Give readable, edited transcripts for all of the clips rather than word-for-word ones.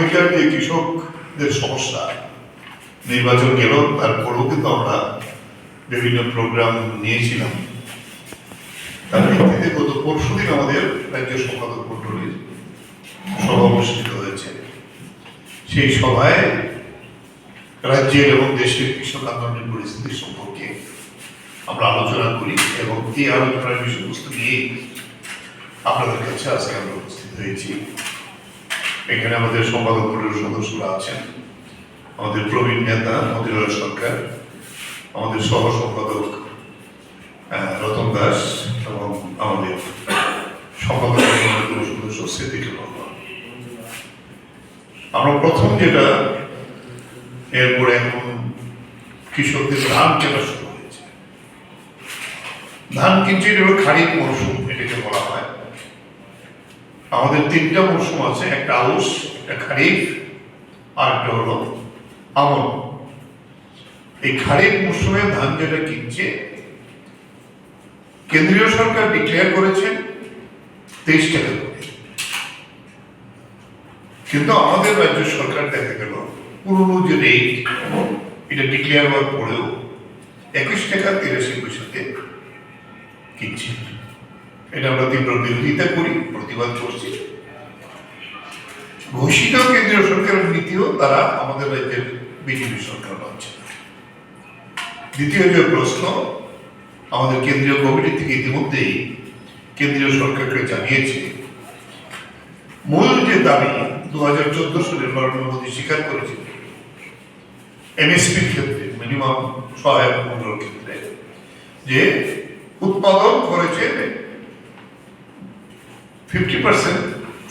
সময়কার যে কৃষকদের সমস্যা, নির্বাচন গেল তারপরেও কিন্তু আমরা বিভিন্ন প্রোগ্রাম নিয়েছিলাম। তার ভিত্তিতে গত পরশুদিন আমাদের রাজ্য সম্পাদক মন্ডলীর সভা অনুষ্ঠিত হয়েছে। সেই সভায় রাজ্যের এবং দেশের কৃষক আন্দোলনের পরিস্থিতি সম্পর্কে আমরা আলোচনা করি এবং এই আলোচনার বিষয়বস্তু নিয়ে আপনাদের কাছে আজকে আমরা উপস্থিত হয়েছি। এখানে আমাদের সম্পাদক বোর্ডের সদস্যরা আছেন, আমাদের প্রবীণ নেতা মতিলাল সরকার, আমাদের সহ সম্পাদক রতন দাস এবং আমাদের সম্পাদক সদস্য সিদ্দিকুর রহমান। আমরা প্রথম যেটা, এরপরে এখন কৃষকদের ধান কেনা শুরু হয়েছে। ধান কিনছে এটা হলো খারিফ মরশুম, এটাকে বলা হয়। আমাদের তিনটা মরশুম আছে, একটা আউশ, একটা খারিফ, আর একটা হলো আমন। এই খারিফ মরশুমে ধান যেটা কিনছে, কেন্দ্রীয় সরকার ডিক্লেয়ার করেছেন 23 টাকা করে, কিন্তু আমাদের রাজ্য সরকার দেখা গেল পুরনো যে রেট, এটা ডিক্লেয়ার হওয়ার পরেও 21 টাকা 83 পয়সাতে কিনছে। এটা আমরা তীব্র বিরোধিতা করি, প্রতিবাদ করছি। ঘোষিত কেন্দ্রীয় সরকারের নীতিও তারা আমাদের রাজ্যের বিজেপি সরকার মানছে না। দ্বিতীয় যে প্রশ্ন, আমাদের কেন্দ্রীয় কমিটি থেকে ইতিমধ্যেই কেন্দ্রীয় সরকারকে জানিয়েছে, মূল যে দাবি 2014 সালে নরেন্দ্র মোদী স্বীকার করেছিল এমএসপির ক্ষেত্রে, মিনিমাম সহায়ক মূল্যের ক্ষেত্রে, যে উৎপাদন খরচের 50%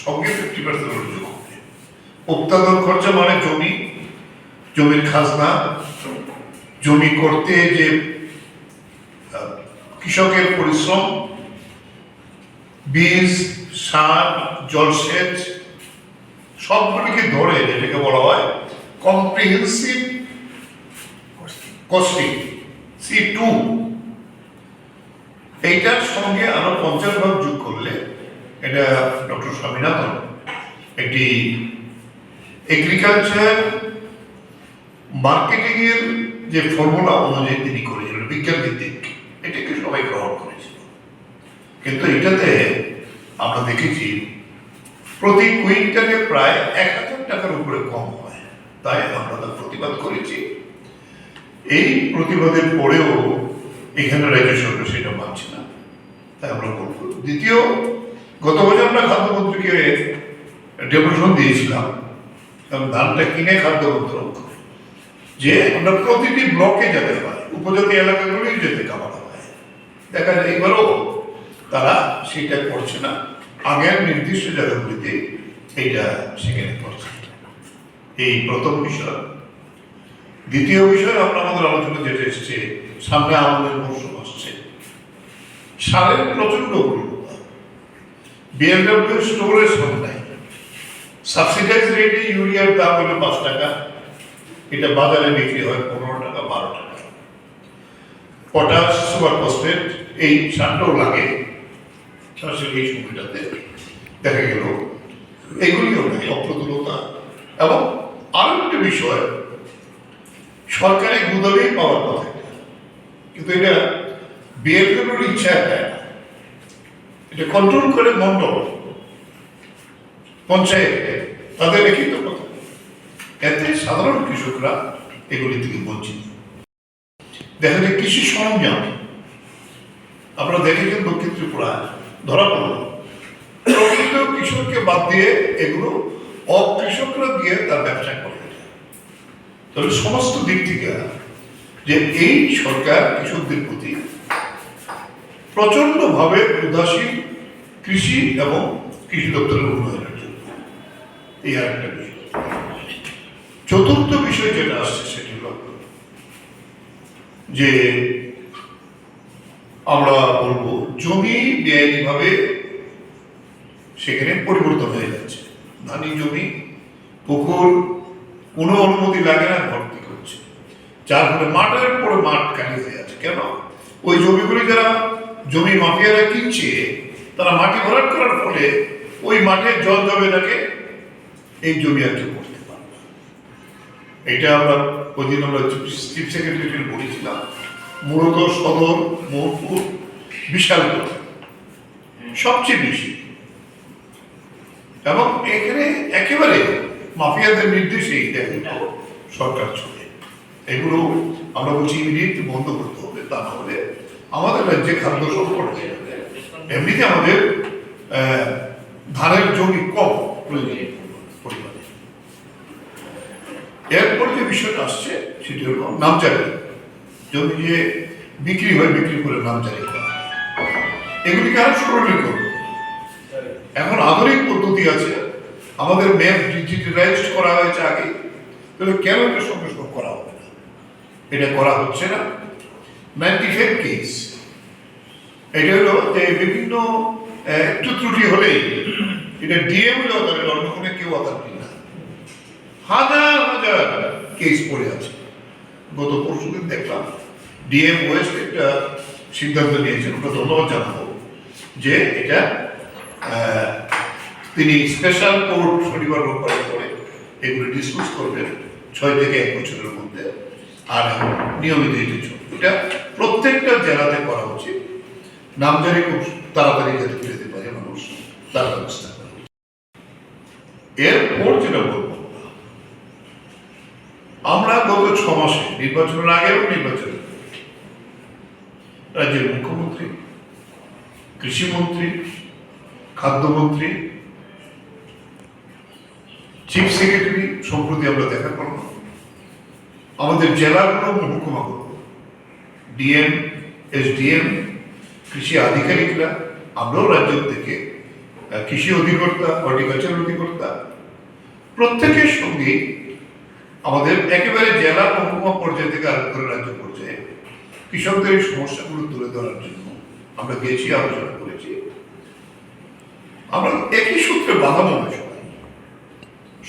সঙ্গে 50% যোগ হবে। উৎপাদন খরচা মানে জমির খাজনা, জমি করতে যে কৃষকের পরিশ্রম, বীজ, সার, জলসেচ, সবগুলিকে ধরে যেটাকে বলা হয় কম্প্রিহেন্সিভ কস্টিং, C2, এইটার সঙ্গে আরো 50 ভাগ যোগ করলে, এটা ডক্টর স্বামীনাথন একটি এগ্রিকালচার মার্কেটিং এর যে ফর্মুলা অনুযায়ী তিনি করেছিলেন, বিজ্ঞান ভিত্তিক, এটাকে সবাই গ্রহণ করেছিল। কিন্তু এটাতে আমরা দেখেছি প্রতি কুইন্টালে প্রায় 1000 টাকার উপরে কম হয়। তাই আমরা তার প্রতিবাদ করেছি। এই প্রতিবাদের পরেও এখানে রাজ্য সরকার সেটা মানছে না, তাই আমরা বলব। দ্বিতীয়, গত বছর আমরা খাদ্যমন্ত্রীকে ডেপুটেশন দিয়েছিলাম, কারণ ধানটা কিনে খাদ্য মন্ত্রক, যে আমরা প্রতিটি ব্লকে যেতে পারি, উপজাতি এলাকাগুলোই যেতে কামানো হয়। দেখা যায় এবারও তারা সেটা করছে না, আগের নির্দিষ্ট জায়গাগুলিতে এইটা সেখানে করছে। এই প্রথম বিষয়। দ্বিতীয় বিষয়, আমরা আমাদের আলোচনা যেটা এসছে, সামনে আমাদের মৌসুম আসছে, সারের প্রচন্ড অগ্রগতি, বিএলডব্লিউ স্টোরেজ নাই, সাবসিডাইজ রেটে ইউরিয়ার দাম হলো 5 টাকা, এটা বাজারে বিক্রি হয় 15 টাকা 12 টাকা। পটাশ, সুপার ফসফেট, এই সারটাও লাগে, এই সময়টাতে দেখা গেল এগুলিও নেই, অপ্রতুলতা। এবং আরো একটা বিষয়, সরকারি গুদামেই পাওয়ার কথা, কিন্তু এটা বিএলডব্লিউর ইচ্ছা দেয় না, এটা কন্ট্রোল করে মন্ডল, পঞ্চায়েত, তাদের লিখিত কথা। এতে সাধারণ কৃষকরা এগুলি থেকে বঞ্চিত। দেখা যায় কৃষি সরঞ্জাম, আমরা দেখেছেন দক্ষিণ ত্রিপুরা ধরা পড়ল, প্রকৃত কৃষককে বাদ দিয়ে এগুলো অকৃষকরা দিয়ে তার ব্যবসা করে। তবে সমস্ত দিক থেকে যে এই সরকার কৃষকদের প্রতি প্রচন্ড ভাবে উদাসীন, কৃষি এবং কৃষি দপ্তরের উন্নয়নের জন্য। এই আর একটা বিষয়। চতুর্থ বিষয় যেটা আসছে সেটি হল যে আমরা বলবো জমি বেআইনিভাবে সেখানে পরিবর্তন হয়ে যাচ্ছে। ধানি জমি, পুকুর কোনো অনুমতি লাগে না, ভর্তি করছে, যার ফলে মাঠের পরে মাঠ খালি হয়ে যাচ্ছে। কেন? ওই জমিগুলি যারা জমি মাফিয়ারা কিনছে, তারা মাটি ভরাট করার ফলে ওই মাঠে জল জমে থাকে, এই জমি আর কেউ করতে পারবে না। এটা আমরা ওই দিন আমরা চিফ সেক্রেটারিকে বলেছিলাম, মূলত সদর মোহনপুর বিশালগড় সবচেয়ে বেশি, এবং এখানে একেবারে মাফিয়াদের নির্দেশেই দেখো সরকার চলে। এগুলো আমরা বলছি ইমিডিয়েট বন্ধ করতে হবে, তা না হলে আমাদের রাজ্যে খাদ্য সংকট হয়ে যাবে। এমনিতে আমাদের ধানের জমি কম পরিমাণে। এরপর যে বিষয়টা আসছে সেটি হল নামজারি জমি, যে বিক্রি হয় বিক্রি করে নামজারি করা, এগুলিকে আরো সরলীকরণ করবো। এখন আধুনিক পদ্ধতি আছে, আমাদের ম্যাপ ডিজিটালাইজড করা হয়েছে আগে, তাহলে কেন এটা সঙ্গে সঙ্গে করা হবে না? এটা করা হচ্ছে না। 95 কেস, এটা হলো যে বিভিন্ন একটু ত্রুটি হলেই এটা ডিএম হলে অথরিটি, অন্য কোনো কেউ অথরিটি না, হাজার হাজার কেস পড়ে আছে। গত পরশুদিন দেখলাম ডিএম ওয়েস্ট একটা সিদ্ধান্ত নিয়েছেন, ওটা ধন্যবাদ জানাবো, যে এটা তিনি স্পেশাল কোর্ট শনিবার রোববার করে এগুলো ডিসকাস করবেন 6 থেকে 1 বছরের মধ্যে, আর নিয়মিত এটা প্রত্যেকটা জেলাতে করা উচিত। নামজারি খুব তাড়াতাড়ি যাতে পেতে পারে মানুষ, তার ব্যবস্থা করে। এরপর যেটা বলবো, আমরা গত 6 মাসে নির্বাচনের আগে এবং নির্বাচনের রাজ্যের মুখ্যমন্ত্রী, কৃষিমন্ত্রী, খাদ্যমন্ত্রী, চিফ সেক্রেটারি সম্প্রতি আমরা দেখা করলাম, আমাদের জেলাগুলো মহকুমা করব, ডিএম, এসডিএম, কৃষি আধিকারিকরা, আমরাও রাজ্য থেকে কৃষি অধিকর্তা, হর্টিকালচার অধিকর্তা, প্রত্যেকের সঙ্গে আমাদের একেবারে জেলা মহকুমা পর্যায়ে থেকে আরম্ভ করে রাজ্য পর্যায়ে কৃষকদের এই সমস্যাগুলো তুলে ধরার জন্য আমরা গেছি, আলোচনা করেছি। আমরা একই সূত্রে বাধা মনে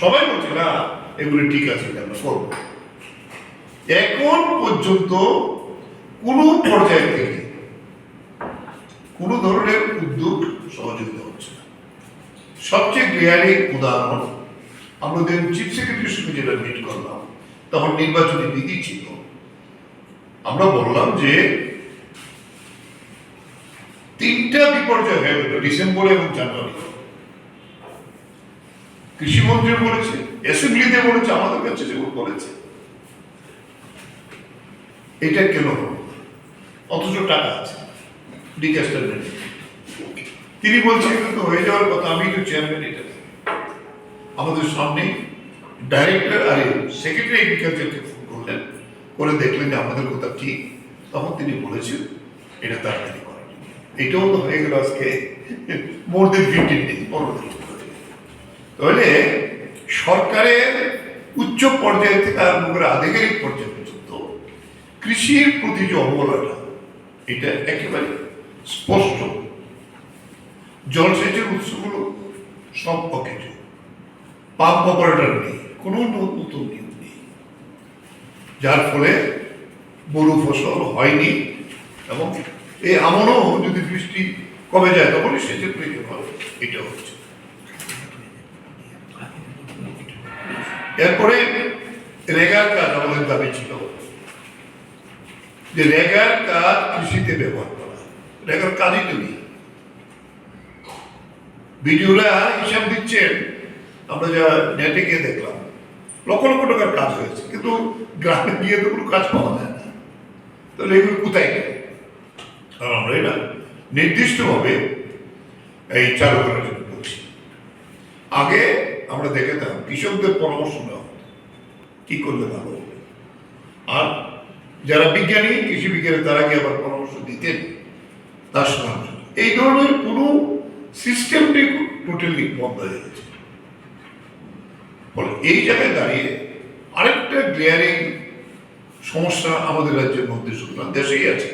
সবাই বলছে না এগুলো ঠিক আছে, আমরা করবো। এখন পর্যন্ত কোন পর্যায় থেকে কোন ধরনের উদ্যোগ সহযোগিতা হচ্ছে না। সবচেয়ে গ্লেয়ারিং উদাহরণ, আমরা চিফ সেক্রেটারির সঙ্গে যেটা মিট করলাম, তখন নির্বাচনী বিধি ছিল। আমরা বললাম যে 3টা বিপর্যয় হয়ে গেল ডিসেম্বর এবং জানুয়ারি। কৃষিমন্ত্রী বলেছে, অ্যাসেম্বলিতে বলেছে, আমাদের কাছে যেগুলো বলেছে, এটা কেন হলো? অথচ টাকা আছে ডিজাস্টার ম্যানেজমেন্ট। তিনি বলছেন কিন্তু হয়ে যাওয়ার কথা, আমি তো চেয়ারম্যান, এটা আমাদের সামনে ডাইরেক্টর আর সেক্রেটারি এগ্রিকালচারকে ফোন করলেন, করে দেখলেন যে আমাদের কথা ঠিক, তখন তিনি বলেছেন এটা তাড়াতাড়ি করেন। এটাও তো হয়ে গেল আজকে মোর দেন 15 দিন, 15 দিন। তাহলে সরকারের উচ্চ পর্যায় থেকে আরম্ভ করে আধিকারিক পর্যায়ে পর্যন্ত কৃষির প্রতি যে অবহেলাটা, এটা একেবারে স্পষ্ট। জলসেচের উৎসগুলো সব অকেজ, পাম্প অপারেটর নেই, কোনো নতুন নিয়ম নেই, যার ফলে বড় ফসল হয়নি। এবং এই এমনও যদি বৃষ্টি কমে যায় তখনই সেচের প্রয়োজন হয়, এটা হচ্ছে। এরপরে রেগার কাজ আমাদের দাবি ছিল যে রেগার কাজ কৃষিতে ব্যবহার করা। রেগার কাজই তো নেই, ভিডিওরা হিসাব দিচ্ছেন, আমরা যা নেটে গিয়ে দেখলাম লক্ষ লক্ষ টাকার কাজ হয়েছে, কিন্তু গ্রামে গিয়ে তো কোনো কাজ পাওয়া যায় না। তাহলে এগুলো কোথায় গেলে? কারণ আমরা এটা নির্দিষ্টভাবে এই চালু করার জন্য বলছি। আগে আমরা দেখেতাম কৃষকদের পরামর্শ নেওয়া হতো কি করলে ভালো হবে, আর যারা বিজ্ঞানী, কৃষি বিজ্ঞানী, তারা গিয়ে আবার পরামর্শ দিতেন তার সঙ্গে। এই ধরনের কোনো সিস্টেমটি টোটালি বন্ধ হয়ে গেছে। ফলে এই জায়গায় দাঁড়িয়ে আরেকটা গ্লেয়ারিং সমস্যা আমাদের রাজ্যের মধ্যে, শুধু না দেশেই আছে,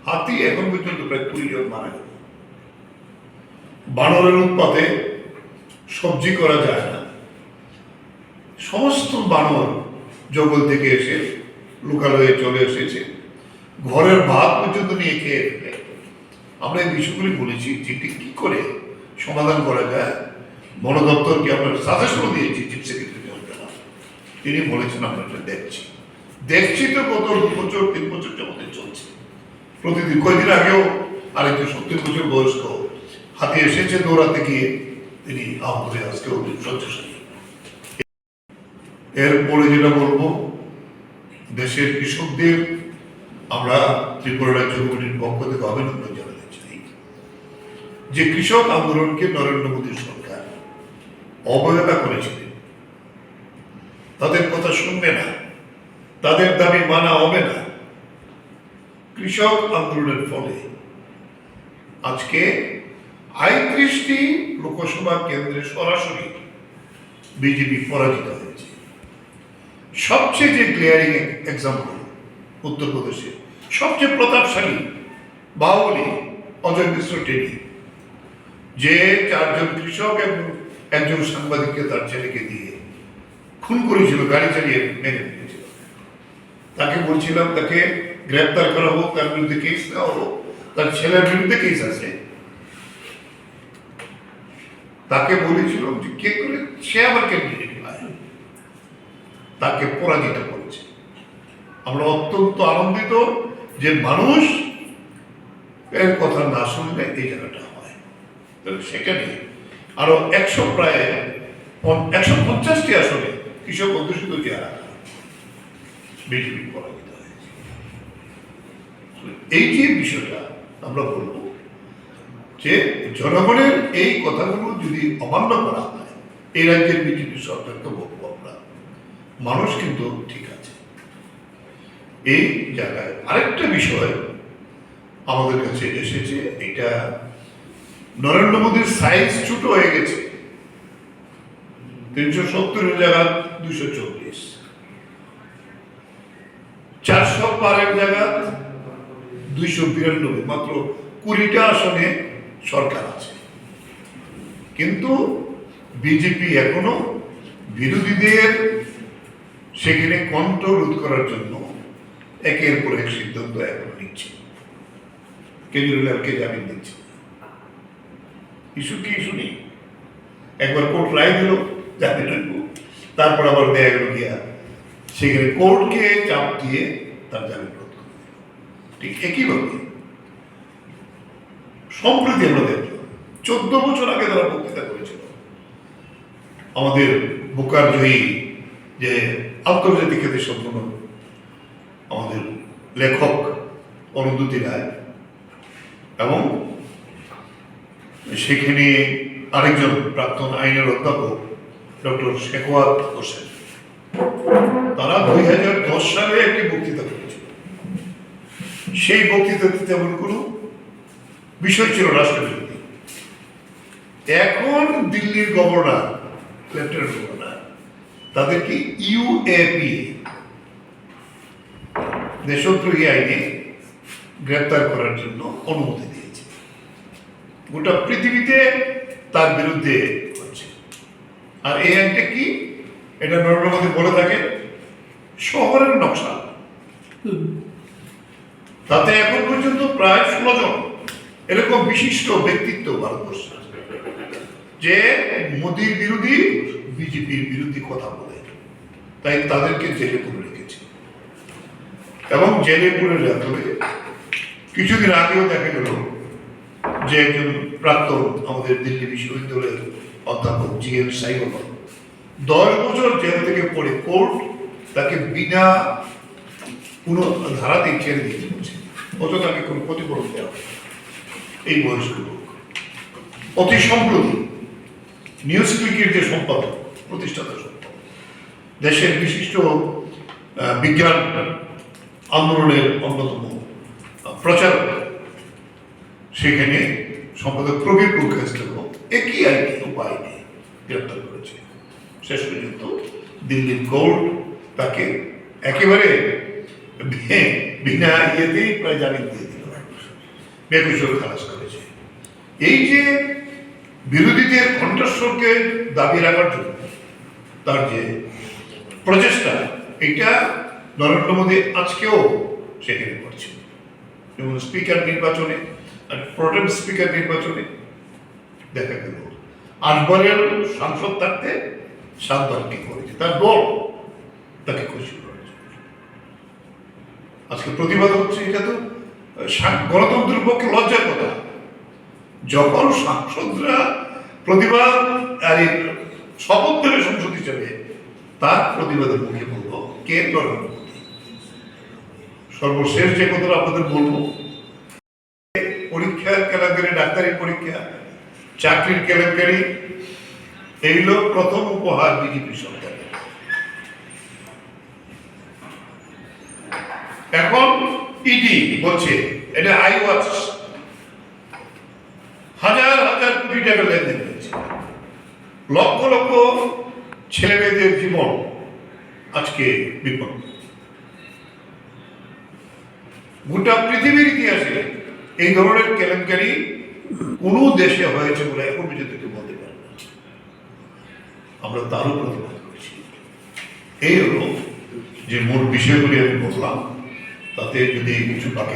হাতি এখন পর্যন্ত প্রায় 20 জন মারা গেল। বানরের উৎপাতে সবজি করা যায় না, সমস্ত বানর জঙ্গল থেকে এসে লোকালয়ে চলে এসেছে, ঘরের ভাত পর্যন্ত নিয়ে খেয়ে ফেলে। আমরা এই বিষয়গুলি বলেছি যেটি কি করে সমাধান করা যায়। বন দপ্তরকে আমরা সাজেশনও দিয়েছি, চিফ সেক্রেটারি তিনি বলেছেন আমরা এটা দেখছি তো গত 2 বছর 3 বছর যাবতীয় চলছে প্রতিদিন। কয়েকদিন আগেও আরেকজন 70 বছর বয়স্ক হাতে এসেছে দৌড়াতে গিয়ে, তিনি আহত হয়ে আজকেও শয্যাশায়ী। এরপরে যেটা বলবো, দেশের কৃষকদের আমরা ত্রিপুরা রাজ্য কমিটির পক্ষ থেকে অভিনন্দন জানাতে চাই যে কৃষক আন্দোলনকে নরেন্দ্র মোদীর সরকার অবহেলা করেছিলেন। তাদের কথা শুনবে না, তাদের দাবি মানা হবে না। কৃষক আন্দোলনের ফলে আজকে ৩৫টি লোকসভা কেন্দ্রে সরাসরি বিজেপি পরাজিত হয়েছে। সবচেয়ে যে গ্লেয়ারিং এক্সাম্পল উত্তরপ্রদেশে সবচেয়ে প্রতাপশালী বাহুবলী অজয় মিশ্র টেনি, যে 4 জন কৃষক এবং একজন সাংবাদিককে তার ছেলেকে দিয়ে খুন করেছিল, গাড়ি চালিয়ে মেরে ফেলেছিল। তাকে বলছিলাম তাকে গ্রেপ্তার করা হোক, তার বিরুদ্ধে কেস নেওয়া হোক, তার ছেলের বিরুদ্ধে কেস আছে। তাকে বলেছিল যে কে করে সে আবার ক্যান্ডিডেট পায়, তাকে পরাজিত করেছে। আমরা অত্যন্ত আনন্দিত যে মানুষ এর কথা না শুনলে এই জায়গাটা হয়। সেখানে আরো প্রায় 150টি আসনে কৃষক অধ্যুষিত জেলা বিজেপি পরাজিত হয়েছে। এই যে বিষয়টা আমরা বলবো যে জনগণের এই কথাগুলো যদি অমান্য করা হয়, এই রাজ্যের বিজেপি সরকারকে বলবো আমরা, মানুষ কিন্তু ঠিক আছে। এই জায়গায় আরেকটা বিষয় আমাদের কাছে এসেছে, এটা নরেন্দ্র মোদীর সাইজ ছোট হয়ে গেছে। 370 জায়গা 240, 400 পারের জায়গা 292, মাত্র 20টা আসনে সরকার আছে। কিন্তু বিজেপি এখনো বিরোধীদের সেখানে কণ্ঠ রোধ করার জন্য একের পর এক সিদ্ধান্ত এখনো নিচ্ছে। কেজরিওয়ালকে জামিন দিচ্ছে, ইস্যু কি ইস্যু নেই। একবার কোর্ট রায় দিল জামিন হইব, তারপর আবার দেয়া গেল গিয়া সেখানে কোর্টকে চাপ দিয়ে তার জামিন রোধ করে। ঠিক একইভাবে সম্প্রতি আমরা দেখলাম 14 বছর আগে তারা বক্তৃতা করেছিল, আমাদের বুকার জয়ী যে আন্তর্জাতিক খ্যাতি সম্পন্ন আমাদের লেখক অরুন্ধতী রায়, এবং সেখানে আরেকজন প্রাক্তন আইনের অধ্যাপক ডক্টর শেখওয়াত হোসেন, তারা 2010 সালে একটি বক্তৃতা করেছিল। সেই বক্তৃতাতে তেমন কোনো বিষয় ছিল রাষ্ট্রবিরোধী। এখন দিল্লির গভর্নর, লেফটেন্যান্ট গভর্নর, তাদেরকে ইউএপি দেশদ্রোহী আইনে গ্রেপ্তার করার জন্য অনুমতি দিয়েছে। গোটা পৃথিবীতে তার বিরুদ্ধে হচ্ছে। আর এই আইনটা কি, এটা নরেন্দ্র মোদী বলে থাকে শহরের নকশা। তাতে এখন পর্যন্ত প্রায় 16 জন এরকম বিশিষ্ট ব্যক্তিত্ব ভারতবর্ষে যে মোদীর বিরোধী, বিজেপির বিরোধী কথা বলে, তাই তাদেরকে জেলে পুরে রেখেছে। এবং জেলে পুরে রাখলে কিছুদিন আগেও দেখা গেল যে একজন প্রাক্তন আমাদের দিল্লি বিশ্ববিদ্যালয়ের অধ্যাপক GM সাইবল 10 বছর জেল থেকে পড়ে কোর্ট তাকে বিনা কোনো ধারাতেই ছেড়ে দিয়ে দিচ্ছে, অত তাকে কোনো ক্ষতিপূরণ দেওয়া হয়। এই বয়স্ক লোক অতি সম্প্রতি নিউজ ক্লিকের যে সম্পাদক, প্রতিষ্ঠাতা সম্পাদক, দেশের বিশিষ্ট বিজ্ঞান আন্দোলনের অন্যতম প্রচারক, সেখানে সম্পাদক প্রবীর পুরকাস্তেও একই আইনি উপায় নিয়ে গ্রেপ্তার করেছে। শেষ পর্যন্ত দিল্লির কোর্ট তাকে একেবারে বিনা ইয়েতেই প্রায় জামিন দিয়ে দিল, বেকসুর খালাস করেছে। এই যে বিরোধীদের কণ্ঠস্বরকে দাবি রাখার জন্য তার যে প্রচেষ্টা, এটা নরেন্দ্র মোদী আজকেও সেখানে করছে। যেমন স্পিকার নির্বাচনে, প্রোটেম স্পিকার নির্বাচনে দেখা গেল 8বারের সাংসদ থাকতে 7বার কি করেছে, তার দল তাকে খুশি করেছে। আজকে প্রতিবাদ হচ্ছে, এটা তো গণতন্ত্রের পক্ষে লজ্জার কথা। যখন সাংসদরা প্রতিবাদ আর শপথ দেবে সংসদ হিসেবে, তার প্রতিবাদের মুখে বলবো কে লড়াই। সর্বশেষ যে কথাটা আপনাদের বলবো, পরীক্ষার কেলেঙ্কারি, ডাক্তারি পরীক্ষা, চাকরির কেলেঙ্কারি, এইগুলো প্রথম উপহার বিজেপি সরকারের। এখন ইডি বলছে এটা আইওয়াচ হাজার হাজার কোটি টাকা লেনদেন হয়েছে, লক্ষ লক্ষ ছেলে মেয়েদের জীবন আজকে বিপদ। গোটা পৃথিবীর ইতিহাসে এই ধরনের কেলেঙ্কারি কোন দেশে হয়েছে বলে এখন পর্যন্ত কেউ বলতে পারে না। আমরা তারও প্রতিবাদ করছি। এই হলো যে মূল বিষয়গুলি আমি বললাম, তাতে যদি কিছু বাকি